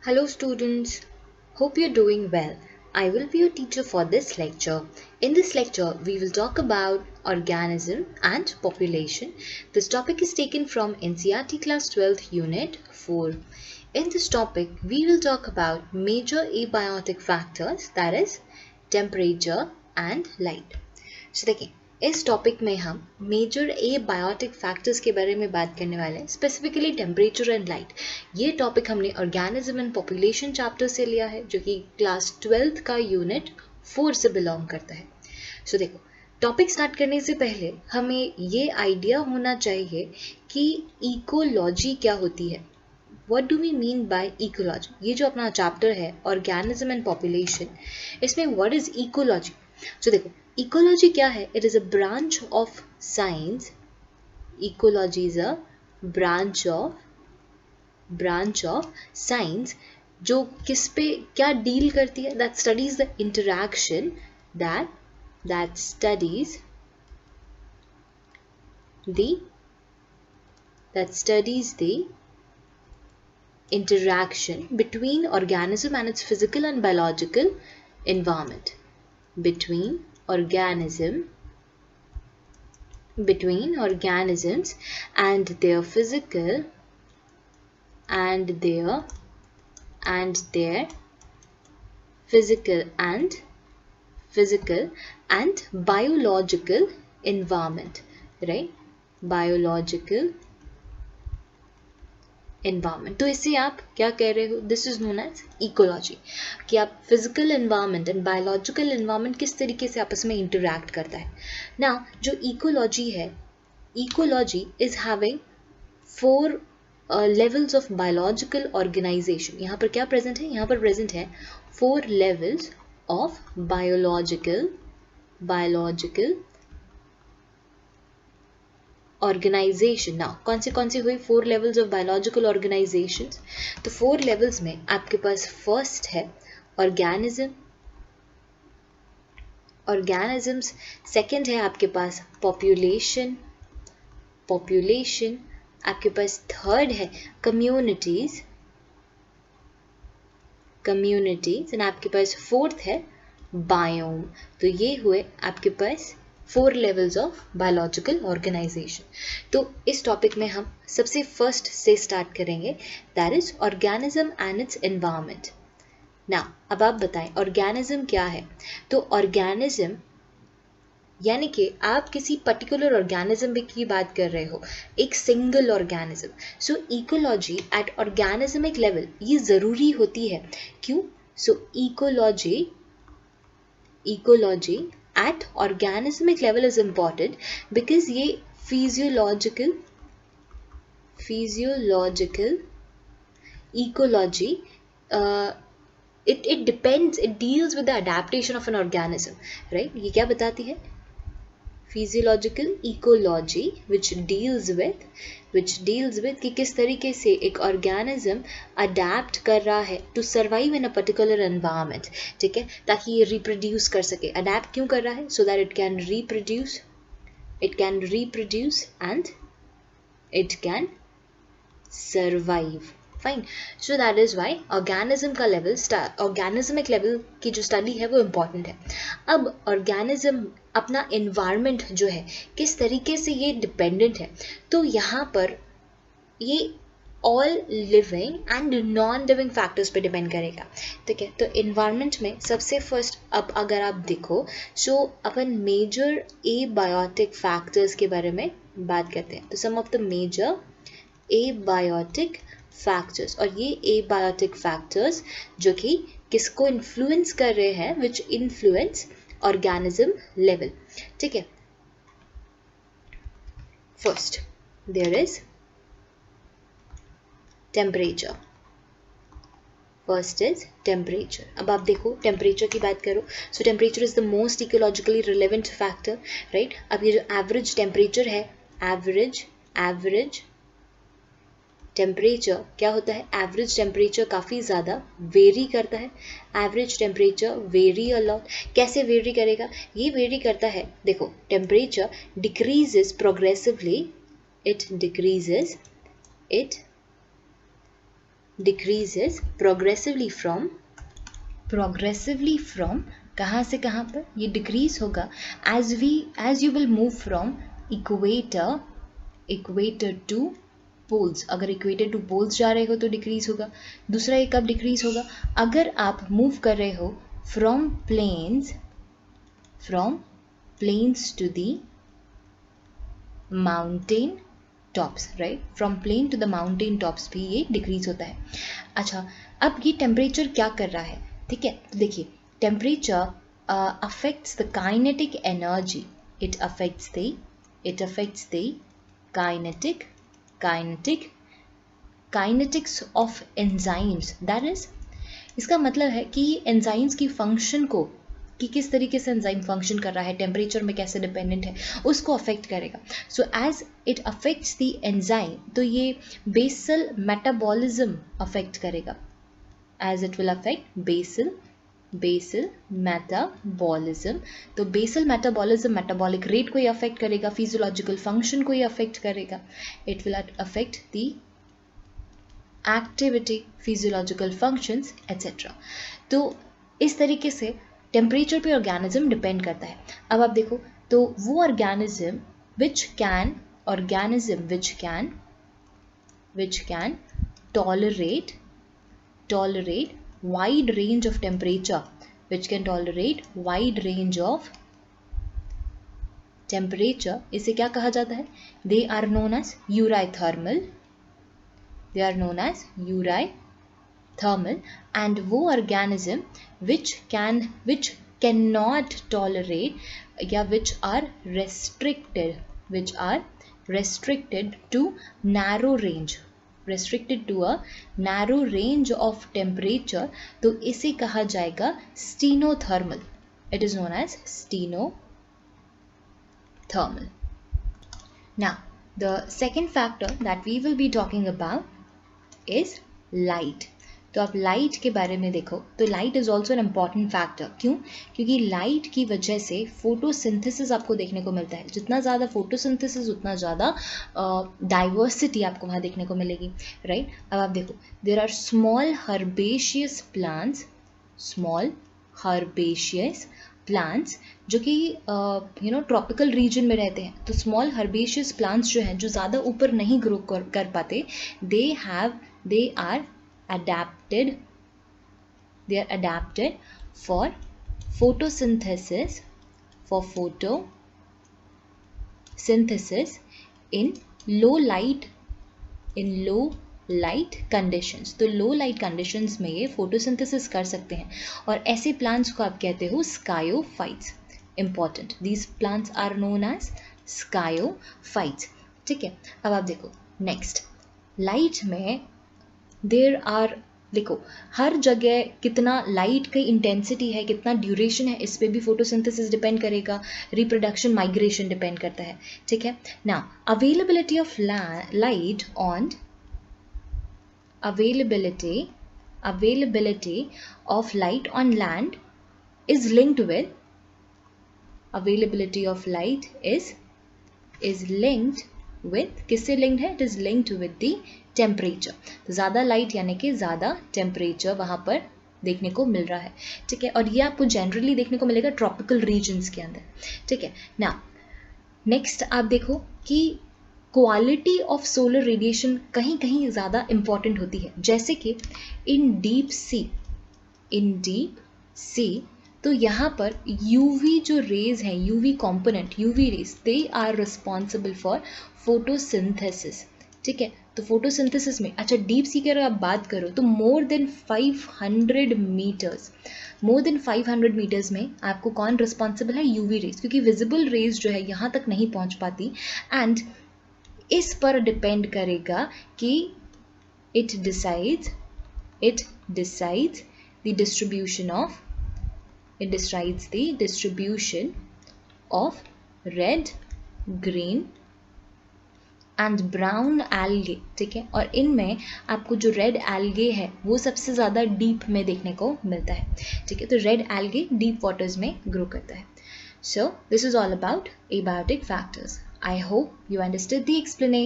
Hello students, hope you're doing well. I will be your teacher for this lecture. In this lecture, we will talk about organism and population. This topic is taken from NCERT class 12th unit 4. In this topic, we will talk about major abiotic factors, that is temperature and light. So देखिए इस topic में हम major abiotic factors के बारे में बात करने वाले हैं, स्पेसिफिकली टेम्परेचर एंड लाइट. ये टॉपिक हमने ऑर्गेनिज्म एंड पॉपुलेशन चैप्टर से लिया है, जो कि क्लास 12th का यूनिट 4 से बिलोंग करता है. सो देखो, टॉपिक स्टार्ट करने से पहले हमें ये आइडिया होना चाहिए कि इकोलॉजी क्या होती है. What do we mean by ecology? ये जो अपना चैप्टर है ऑर्गेनिज्म एंड पॉपुलेशन, इसमें व्हाट इज इकोलॉजी. सो देखो, इकोलॉजी क्या है? It is a branch of science. Ecology is a branch of science जो किस पे क्या डील करती है? That studies the interaction that studies the interaction between organism and its physical and biological environment. Between organisms and their physical and biological environment, right? Biological environment. तो इससे आप क्या कह रहे हो? This is known as ecology, कि आप physical environment and biological environment किस तरीके से आपस में इंटरैक्ट करता है. नाउ जो इकोलॉजी है, ecology is having 4 levels of biological organisation. यहाँ पर क्या प्रेजेंट है? यहाँ पर प्रेजेंट है 4 levels of biological organisation. Now कौन से हुए 4 लेवल्स ऑफ बायोलॉजिकल ऑर्गेनाइजेशन? तो 4 लेवल्स में आपके पास फर्स्ट है ऑर्गेनिजम्स. सेकंड है आपके पास पॉपुलेशन. आपके पास थर्ड है कम्युनिटीज एंड आपके पास फोर्थ है बायोम. तो ये हुए आपके पास 4 लेवल्स ऑफ बायोलॉजिकल ऑर्गेनाइजेशन. तो इस टॉपिक में हम सबसे फर्स्ट से स्टार्ट करेंगे, that is organism and it's environment. Now अब आप बताएं ऑर्गेनिज्म क्या है. तो ऑर्गेनिज्म यानी कि आप किसी पर्टिकुलर ऑर्गेनिज्म की बात कर रहे हो, एक single organism. So ecology at organismic level ये ज़रूरी होती है. क्यों? सो ecology at organismic level is important because ये physiological ecology it deals with the adaptation of an organism, right? ये क्या बताती है? physiological ecology which deals with कि किस तरीके से एक organism adapt कर रहा है to survive in a particular environment. ठीक है, ताकि ये reproduce कर सके. adapt क्यों कर रहा है? so that it can reproduce and it can survive. Fine. So that is why organism का लेवल, ऑर्गेनिज्मिक लेवल की जो स्टडी है वो इम्पॉर्टेंट है. अब ऑर्गेनिज्म अपना एनवायरनमेंट जो है किस तरीके से ये डिपेंडेंट है, तो यहाँ पर ये all living and non living factors पे डिपेंड करेगा. ठीक है, तो एनवायरनमेंट में सबसे फर्स्ट अब अगर आप देखो, सो अपन मेजर एबायोटिक फैक्टर्स के बारे में बात करते हैं. तो some of the major abiotic factors, और ये एबायोटिक फैक्टर्स जो कि किसको इन्फ्लुएंस कर रहे हैं, विच इन्फ्लुएंस ऑर्गेनिज्म लेवल. ठीक है, first there is temperature. First is temperature. अब आप देखो टेम्परेचर की बात करो, so temperature is the most ecologically relevant factor, right? अब ये जो एवरेज टेम्परेचर है, एवरेज टेम्परेचर क्या होता है? एवरेज टेम्परेचर काफ़ी ज़्यादा वेरी करता है. Average temperature vary a lot. कैसे वेरी करेगा? ये वेरी करता है, देखो temperature decreases progressively, it decreases progressively from कहाँ से कहाँ पर ये डिक्रीज होगा as you will move from equator to poles. अगर इक्वेटर टू पोल्स जा रहे हो तो डिक्रीज होगा. दूसरा ये कब डिक्रीज होगा? अगर आप मूव कर रहे हो from plains to the mountain tops, right? From plain to the mountain tops भी ये डिक्रीज होता है. अच्छा, अब ये टेम्परेचर क्या कर रहा है? ठीक है, तो देखिए, temperature affects the kinetic energy. It affects the kinetics of enzymes. That is, इसका मतलब है कि एंजाइम्स की फंक्शन को, कि किस तरीके से एंजाइम फंक्शन कर रहा है, टेम्परेचर में कैसे डिपेंडेंट है, उसको अफेक्ट करेगा. So as it affects the enzyme, तो ये बेसल मेटाबॉलिज्म अफेक्ट करेगा. As it will affect basal metabolism. तो बेसल मेटाबॉलिज्म मेटाबॉलिक रेट को ही अफेक्ट करेगा, फिजियोलॉजिकल फंक्शन को ही अफेक्ट करेगा. It will affect the activity, physiological functions etcetera. तो इस तरीके से टेम्परेचर पे ऑर्गेनिज्म डिपेंड करता है. अब आप देखो, तो वो organism which can tolerate wide range of temperature, इसे क्या कहा जाता है? They are known as eurythermal. And वो organism which cannot tolerate या which are restricted to a narrow range of temperature, तो इसे कहा जाएगा stenothermal. It is known as stenothermal. Now, the second factor that we will be talking about is light. तो आप light के बारे में देखो, तो light is also an important factor. क्यों? क्योंकि लाइट की वजह से फोटोसिंथेसिस आपको देखने को मिलता है. जितना ज़्यादा फोटोसिंथेसिस उतना ज़्यादा डाइवर्सिटी आपको वहाँ देखने को मिलेगी, राइट? अब आप देखो, there are small herbaceous plants जो कि ट्रॉपिकल रीजन में रहते हैं. तो स्मॉल हर्बेशियस प्लांट्स जो हैं, जो ज़्यादा ऊपर नहीं ग्रो कर पाते, they are adapted for photosynthesis in low light conditions. तो low light conditions में ये photosynthesis कर सकते हैं, और ऐसे plants को आप कहते हो skyophytes. Important, these plants are known as skyophytes. ठीक है, अब आप देखो नेक्स्ट, लाइट में देखो हर जगह कितना लाइट की इंटेंसिटी है, कितना ड्यूरेशन है, इस पे भी फोटोसिंथेसिस डिपेंड करेगा. रिप्रोडक्शन, माइग्रेशन डिपेंड करता है. ठीक है, now availability of light on land is linked with किससे लिंक्ड है? It is linked with the temperature. तो ज़्यादा लाइट यानी कि ज़्यादा टेम्परेचर वहाँ पर देखने को मिल रहा है. ठीक है, और ये आपको जनरली देखने को मिलेगा ट्रॉपिकल रीजन्स के अंदर. ठीक है, नाउ नेक्स्ट आप देखो कि क्वालिटी ऑफ सोलर रेडिएशन कहीं कहीं ज़्यादा इंपॉर्टेंट होती है. जैसे कि इन डीप सी तो यहाँ पर यूवी जो रेज हैं, UV component, UV rays, they are responsible for photosynthesis. ठीक है, तो फोटोसिंथेसिस में, अच्छा डीप सी की अगर आप बात करो तो मोर देन 500 मीटर्स में आपको कौन रिस्पॉन्सिबल है? यूवी रेज, क्योंकि विजिबल रेज जो है यहाँ तक नहीं पहुँच पाती. एंड इस पर डिपेंड करेगा कि it decides the distribution of red, green and brown algae. ठीक है, और इनमें आपको जो रेड एल्गे है वो सबसे ज़्यादा डीप में देखने को मिलता है. ठीक है, तो रेड एल्गे डीप वाटर्स में ग्रो करता है. So this is all about abiotic factors. I hope you understood the explanation.